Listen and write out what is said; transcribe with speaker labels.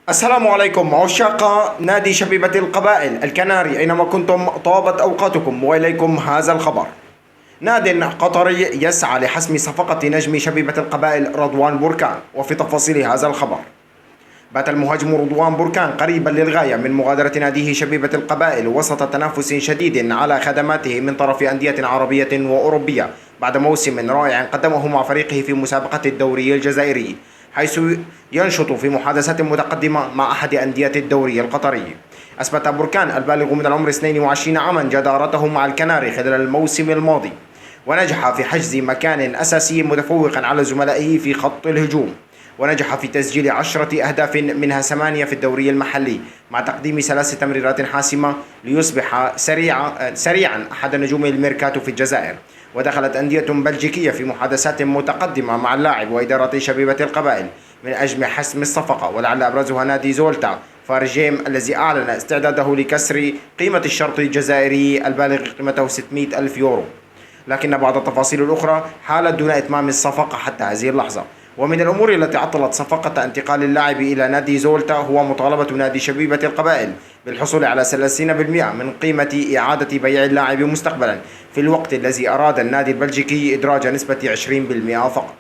Speaker 1: السلام عليكم عشاق نادي شبيبة القبائل الكناري، أينما كنتم طابت أوقاتكم، وإليكم هذا الخبر. ناد قطري يسعى لحسم صفقة نجم شبيبة القبائل رضوان بركان. وفي تفاصيل هذا الخبر، بات المهاجم رضوان بركان قريبا للغاية من مغادرة ناديه شبيبة القبائل وسط تنافس شديد على خدماته من طرف أندية عربية وأوروبية، بعد موسم رائع قدمه مع فريقه في مسابقة الدوري الجزائري، حيث ينشط في محادثات متقدمة مع أحد أندية الدوري القطري. أثبت بركان البالغ من العمر 22 عاما جدارته مع الكناري خلال الموسم الماضي، ونجح في حجز مكان أساسي متفوقا على زملائه في خط الهجوم، ونجح في تسجيل 10 أهداف منها 8 في الدوري المحلي، مع تقديم 3 تمريرات حاسمة ليصبح سريعا أحد نجوم الميركاتو في الجزائر. ودخلت أندية بلجيكية في محادثات متقدمة مع اللاعب وإدارة شبيبة القبائل من أجل حسم الصفقة، ولعل أبرزها نادي زولتا فارجيم الذي أعلن استعداده لكسر قيمة الشرط الجزائري البالغ قيمته 600 ألف يورو. لكن بعض التفاصيل الأخرى حالت دون إتمام الصفقة حتى هذه اللحظة. ومن الأمور التي عطلت صفقة انتقال اللاعب إلى نادي زولتا هو مطالبة نادي شبيبة القبائل بالحصول على 30% من قيمة إعادة بيع اللاعب مستقبلا، في الوقت الذي أراد النادي البلجيكي إدراج نسبة 20% فقط.